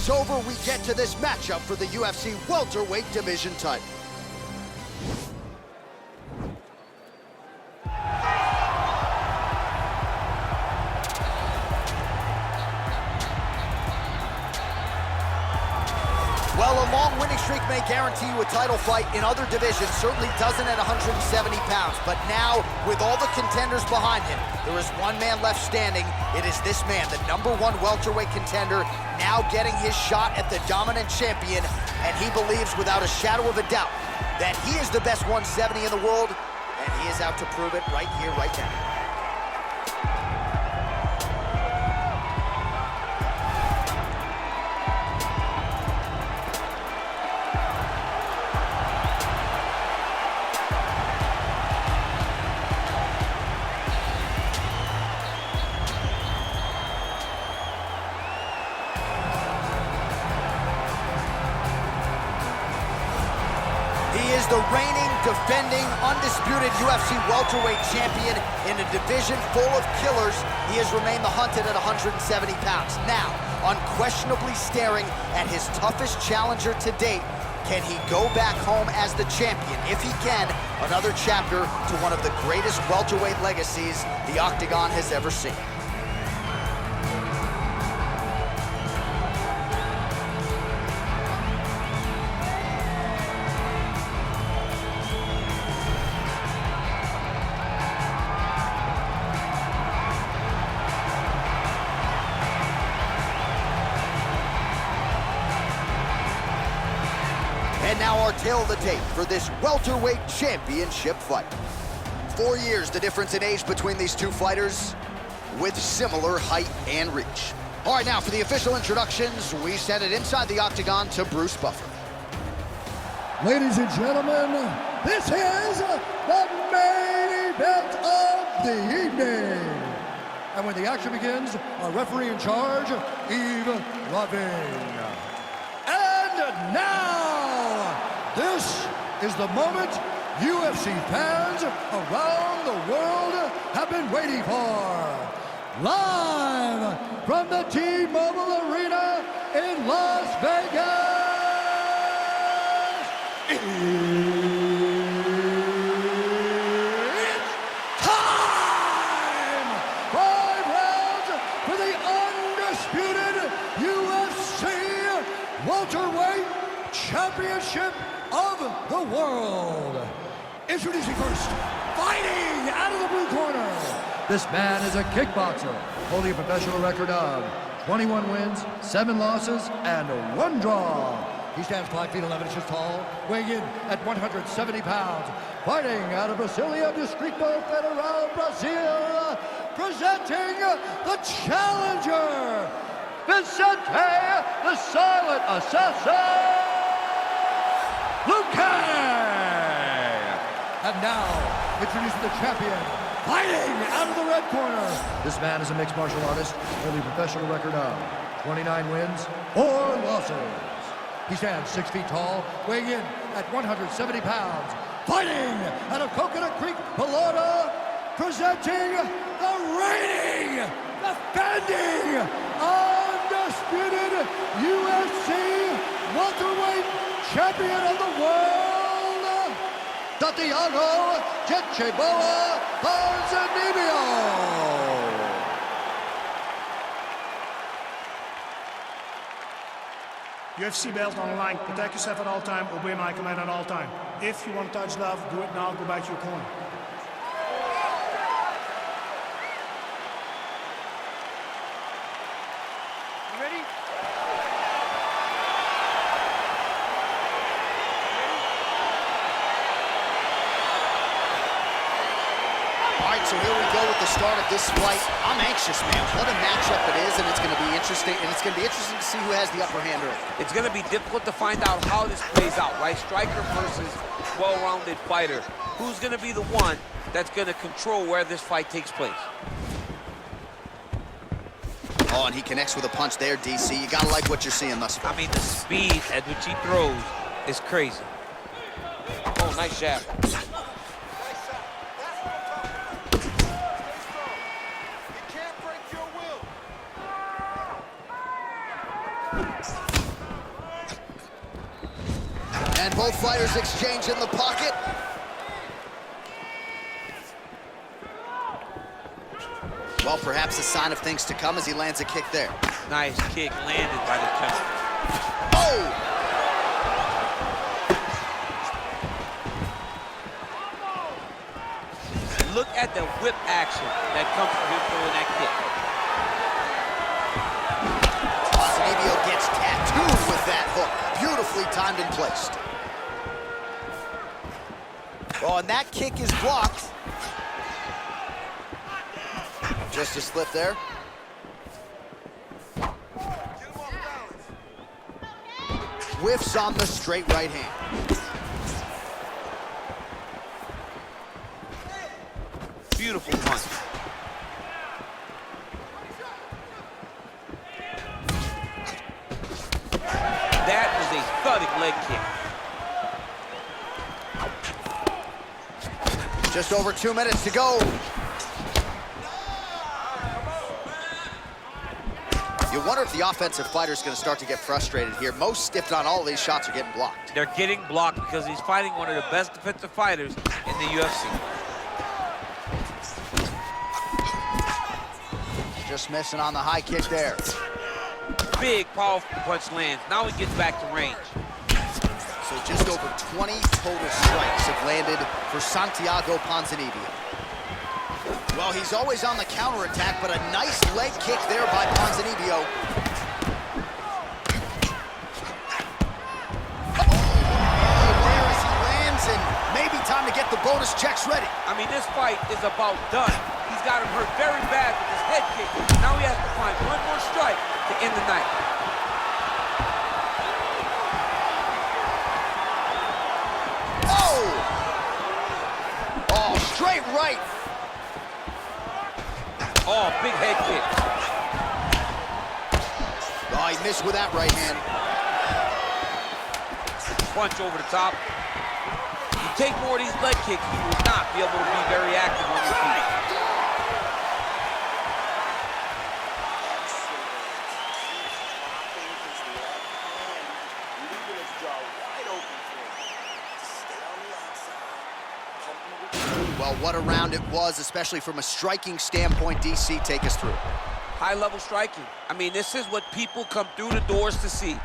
it's over, we get to this matchup for the UFC welterweight division title. Well, a long winning streak may guarantee you a title fight in other divisions, certainly doesn't at 170 pounds. But now, with all the contenders behind him, there is one man left standing. It is this man, the #1 welterweight contender, now getting his shot at the dominant champion. And he believes without a shadow of a doubt that he is the best 170 in the world, and he is out to prove it right here, right now. He is the reigning, defending, undisputed UFC welterweight champion in a division full of killers. He has remained the hunted at 170 pounds. Now, unquestionably staring at his toughest challenger to date. Can he go back home as the champion? If he can, another chapter to one of the greatest welterweight legacies the Octagon has ever seen. And now our tale of the tape for this welterweight championship fight. 4 years the difference in age between these two fighters, with similar height and reach. All right, now for the official introductions, we send it inside the Octagon to Bruce Buffer. Ladies and gentlemen, this is the main event of the evening. And when the action begins, our referee in charge, Yves Lavigne. And now, this is the moment UFC fans around the world have been waiting for. Live from the T-Mobile Arena in Las Vegas. It's time! 5 rounds for the undisputed UFC welterweight championship of the world. Introducing first, fighting out of the blue corner. This man is a kickboxer, holding a professional record of 21 wins, 7 losses, and 1 draw. He stands 5 feet 11 inches tall, weighing in at 170 pounds. Fighting out of Brasilia, Distrito Federal, Brazil, presenting the challenger, Vincente, the Silent Assassin, Luque! And now, introducing the champion, fighting out of the red corner. This man is a mixed martial artist, holding a professional record of 29 wins, 4 losses. He stands 6 feet tall, weighing in at 170 pounds. Fighting out of Coconut Creek, Florida, presenting the reigning, defending, undisputed UFC welterweight champion of the world, Santiago Ponzinibbio. UFC belt on the line. Protect yourself at all time. Obey my command at all time. If you want to touch love, do it now. Go back to your corner. You ready? All right, so here we go with the start of this fight. I'm anxious, man. What a matchup it is, and it's going to be interesting. And it's going to be interesting to see who has the upper hand early. It's going to be difficult to find out how this plays out, right? Striker versus well-rounded fighter. Who's going to be the one that's going to control where this fight takes place? Oh, and he connects with a punch there, DC. You got to like what you're seeing thus far. I mean, the speed at which he throws is crazy. Oh, nice jab. And both fighters exchange in the pocket. Well, perhaps a sign of things to come as he lands a kick there. Nice kick landed by the counter. Oh! Look at the whip action that comes from him throwing that kick. Ponzinibbio gets tattooed with that hook. Beautifully timed and placed. Oh, and that kick is blocked. Just a slip there. Whiffs on the straight right hand. Beautiful punch. That was a thudding leg kick. Just over 2 minutes to go. You wonder if the offensive fighter is going to start to get frustrated here. Most, if not all of these shots are getting blocked. They're getting blocked because he's fighting one of the best defensive fighters in the UFC. Just missing on the high kick there. Big, powerful punch lands. Now he gets back to range. So just over 20 total strikes have landed for Santiago Ponzinibbio. Well, he's always on the counterattack, but a nice leg kick there by Ponzinibbio. There as he lands, and maybe time to get the bonus checks ready. I mean, this fight is about done. He's got him hurt very bad with his head kick. Now he has to find one more strike to end the night. Oh! Oh, straight right. Oh, big head kick. Oh, he missed with that right hand. Punch over the top. You take more of these leg kicks, you will not be able to be very active on your feet. Well, what a round it was, especially from a striking standpoint. DC, take us through. High-level striking. I mean, this is what people come through the doors to see.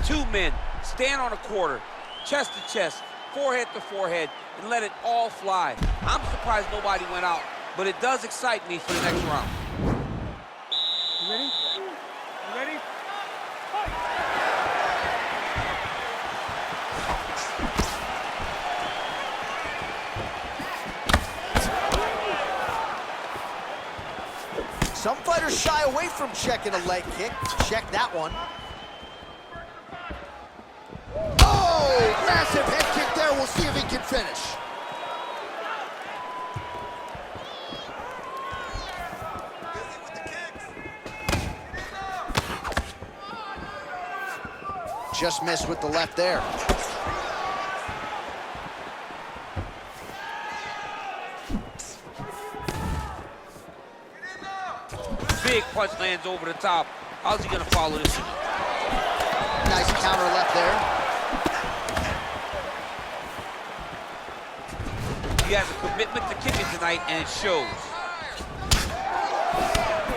Two men stand on a quarter, chest to chest, forehead to forehead, and let it all fly. I'm surprised nobody went out, but it does excite me for the next round. You ready? You ready? Some fighters shy away from checking a leg kick. Check that one. Oh, massive head kick there. We'll see if he can finish. Just missed with the left there. Big punch lands over the top. How's he gonna follow this? Nice counter left there. He has a commitment to kicking tonight, and it shows.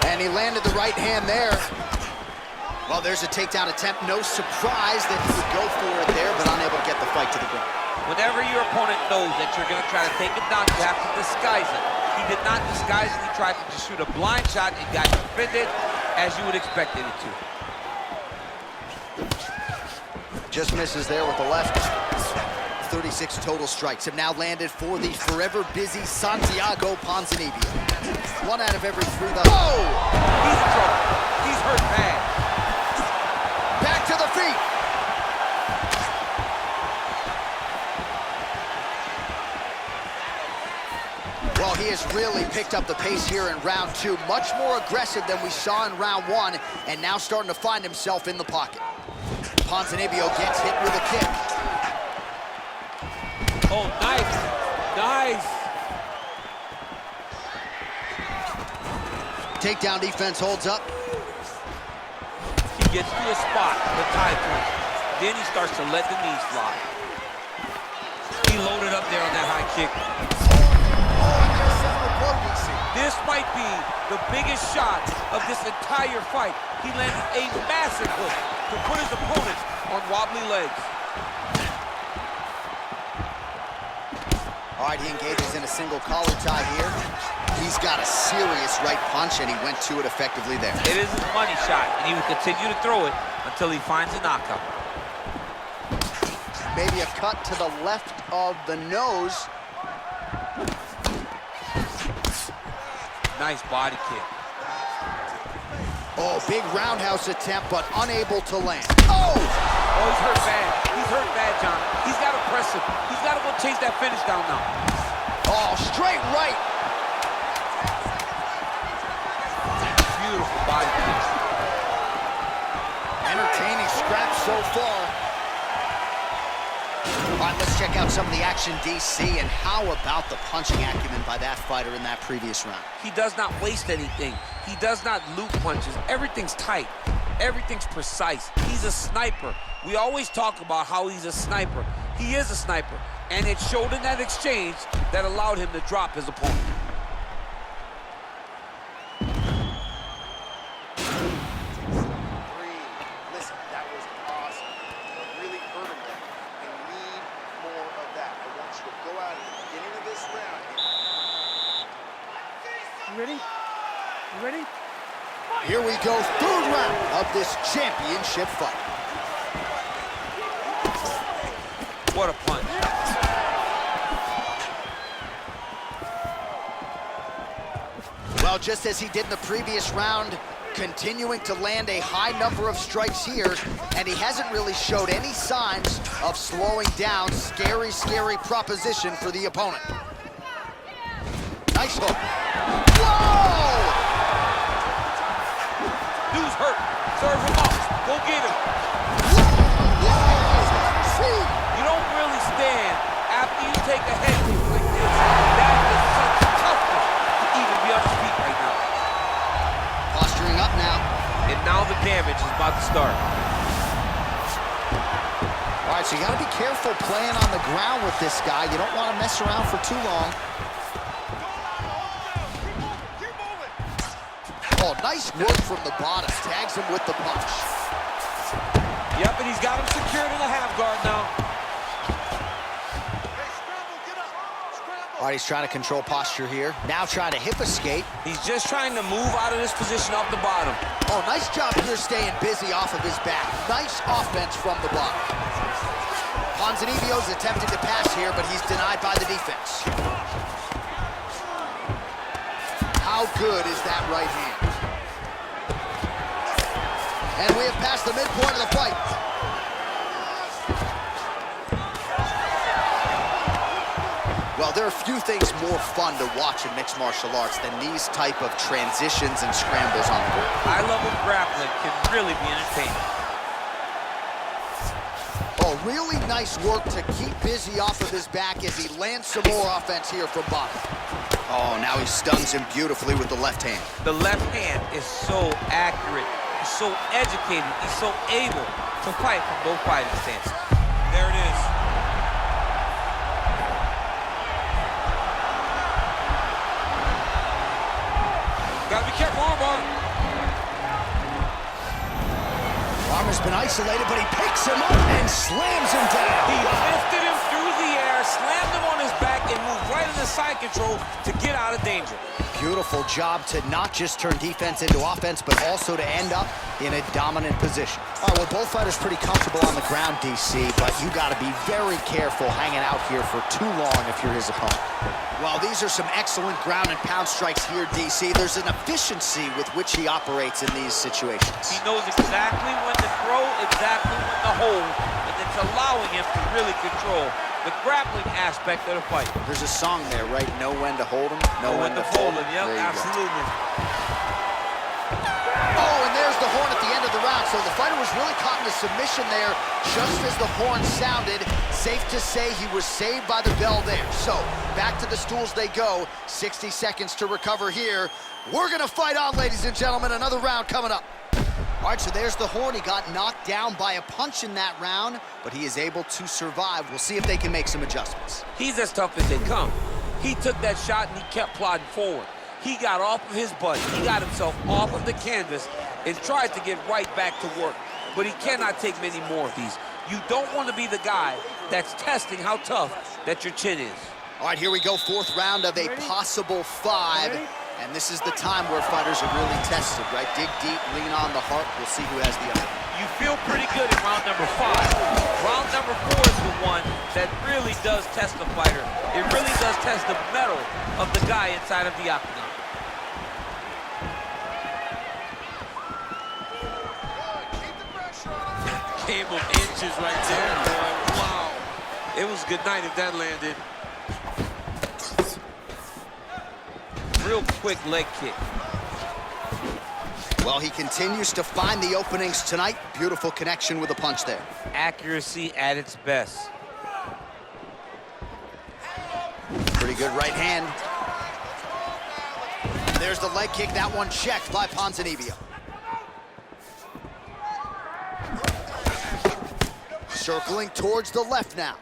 And he landed the right hand there. Well, there's a takedown attempt. No surprise that he would go for it there, but unable to get the fight to the ground. Whenever your opponent knows that you're gonna try to take him down, you have to disguise it. He did not disguise it. He tried to just shoot a blind shot and got defended as you would expect it to. Just misses there with the left. 36 total strikes have now landed for the forever busy Santiago Ponzinibbio. 1 out of every 3. Oh! He's in trouble. He's hurt bad. Back to the feet. Well, he has really picked up the pace here in round 2. Much more aggressive than we saw in round 1, and now starting to find himself in the pocket. Ponzinibbio gets hit with a kick. Oh, nice. Nice. Takedown defense holds up. Keep gets to a spot, the tie point. Then he starts to let the knees fly. He loaded up there on that high kick. This might be the biggest shot of this entire fight. He landed a massive hook to put his opponent on wobbly legs. All right, he engages in a single collar tie here. He's got a serious right punch, and he went to it effectively there. It is his money shot, and he will continue to throw it until he finds a knockout. Maybe a cut to the left of the nose. Nice body kick. Oh, big roundhouse attempt, but unable to land. Oh! Oh, he's hurt bad. He's hurt bad, John. He's got to press him. He's got to go chase that finish down now. Oh, straight right. Beautiful body kick. Entertaining scrap so far. All right, let's check out some of the action, DC, and how about the punching acumen by that fighter in that previous round? He does not waste anything. He does not loop punches. Everything's tight. Everything's precise. He's a sniper. We always talk about how he's a sniper. He is a sniper, and it showed in that exchange that allowed him to drop his opponent. Listen, that was awesome. Really hurting them. I need more of that. I want you to go out at the beginning of this round. You ready? You ready? Here we go, third round of this championship fight. What a punch. Well, just as he did in the previous round, continuing to land a high number of strikes here, and he hasn't really showed any signs of slowing down. Scary, scary proposition for the opponent. Nice hook. Whoa! Dude's hurt. Serve him up. Go get him. You don't really stand after you take a head kick like this. That is such toughness to even be on his feet right now. Posturing up now. And now the damage is about to start. All right, so you got to be careful playing on the ground with this guy. You don't want to mess around for too long. Oh, nice work from the bottom. Tags him with the punch. Yep, and he's got him secured in the half guard now. All right, he's trying to control posture here. Now trying to hip escape. He's just trying to move out of this position off the bottom. Oh, nice job here staying busy off of his back. Nice offense from the bottom. Ponzinibbio's attempting to pass here, but he's denied by the defense. How good is that right hand? And we have passed the midpoint of the fight. Well, there are few things more fun to watch in mixed martial arts than these type of transitions and scrambles on the ground. High-level grappling can really be entertaining. Oh, really nice work to keep busy off of his back as he lands some more offense here from bottom. Oh, now he stuns him beautifully with the left hand. The left hand is so accurate. He's so educated. He's so able to fight from both fighting stances. There it is. Gotta be careful, armbar. Armor's been isolated, but he picks him up and slams him down. He lifted him through the air, slammed him on his back, and moved right into side control to get out of danger. Beautiful job to not just turn defense into offense, but also to end up in a dominant position. All right, well, both fighters pretty comfortable on the ground, DC, but you got to be very careful hanging out here for too long if you're his opponent. Well, these are some excellent ground and pound strikes here, DC. There's an efficiency with which he operates in these situations. He knows exactly when to throw, exactly when to hold, and it's allowing him to really control the grappling aspect of the fight. There's a song there, right? Know when to hold him, know when to fold him. Yep, absolutely. Oh, and there's the horn at the end of the round. So the fighter was really caught in a submission there just as the horn sounded. Safe to say he was saved by the bell there. So back to the stools they go. 60 seconds to recover here. We're going to fight on, ladies and gentlemen. Another round coming up. All right, so there's the horn. He got knocked down by a punch in that round, but he is able to survive. We'll see if they can make some adjustments. He's as tough as they come. He took that shot and he kept plodding forward. He got off of his butt. He got himself off of the canvas and tried to get right back to work. But he cannot take many more of these. You don't want to be the guy that's testing how tough that your chin is. All right, here we go, fourth round of a possible 5. And this is the time where fighters are really tested, right? Dig deep, lean on the heart. We'll see who has the upper. You feel pretty good in round number 5. Round number 4 is the one that really does test the fighter. It really does test the mettle of the guy inside of the octagon. Game of inches right there, boy. Wow. It was a good night if that landed. Real quick leg kick. Well, he continues to find the openings tonight. Beautiful connection with a punch there. Accuracy at its best. Pretty good right hand. There's the leg kick. That one checked by Ponzinibbio. Circling towards the left now.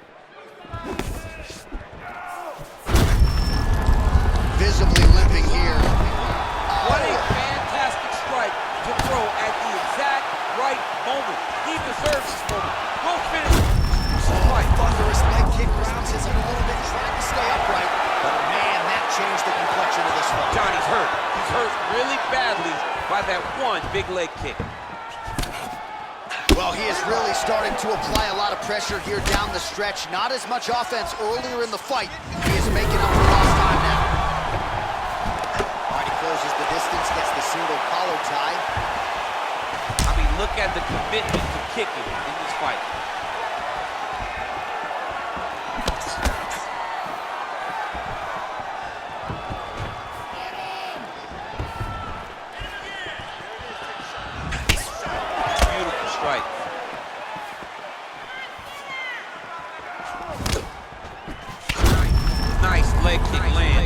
Visibly limping here. What a fantastic strike to throw at the exact right moment. He deserves this moment. Go finish. Thunderous leg kick grounds him a little bit, trying to stay upright. But man, that changed the complexion of this fight. Johnny's hurt. He's hurt really badly by that one big leg kick. Well, he is really starting to apply a lot of pressure here down the stretch. Not as much offense earlier in the fight. He is making up for lost time now. Closes the distance, gets the single collar tie. I mean, look at the commitment to kicking in this fight. Beautiful strike. Nice leg kick land.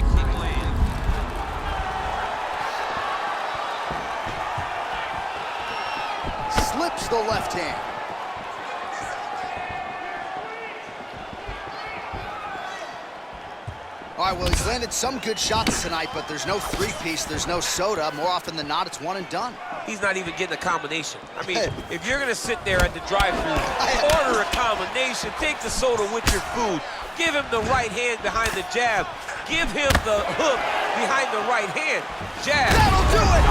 Slips the left hand. All right, well, he's landed some good shots tonight, but there's no three-piece, there's no soda. More often than not, it's one and done. He's not even getting a combination. I mean, if you're gonna sit there at the drive-thru, order a combination, take the soda with your food, give him the right hand behind the jab, give him the hook behind the right hand, jab. That'll do it!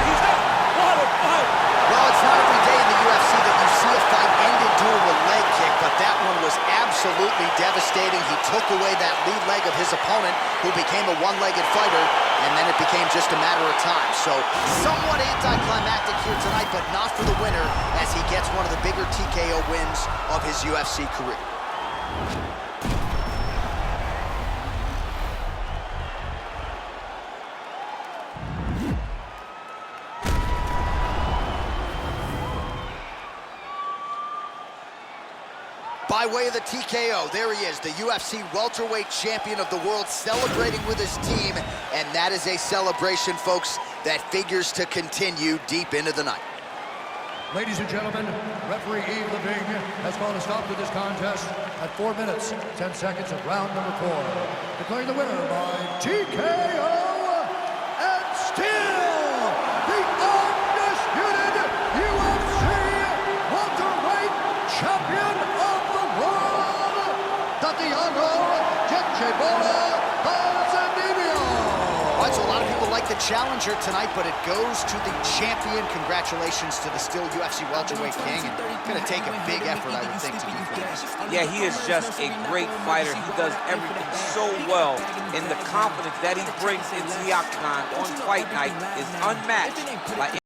He's not. What a fight! Well, it's not every day in the UFC that you see a fight ended due to a leg kick, but that one was absolutely devastating. He took away that lead leg of his opponent, who became a one-legged fighter, and then it became just a matter of time. So, somewhat anticlimactic here tonight, but not for the winner, as he gets one of the bigger TKO wins of his UFC career. By way of the TKO, there he is, the UFC welterweight champion of the world, celebrating with his team, and that is a celebration, folks, that figures to continue deep into the night. Ladies and gentlemen, referee Yves Leving has called a stop to this contest at 4 minutes, 10 seconds of round number 4. Declaring the winner by TKO, and still the undisputed UFC welterweight champion of the world, Santiago Ponzinibbio. All right, so a lot of people like the challenger tonight, but it goes to the champion. Congratulations to the still UFC welterweight king, and going to take a big effort, I would think, to do things. Yeah, he is just a great fighter. He does everything so well, and the confidence that he brings into the octagon on fight night is unmatched by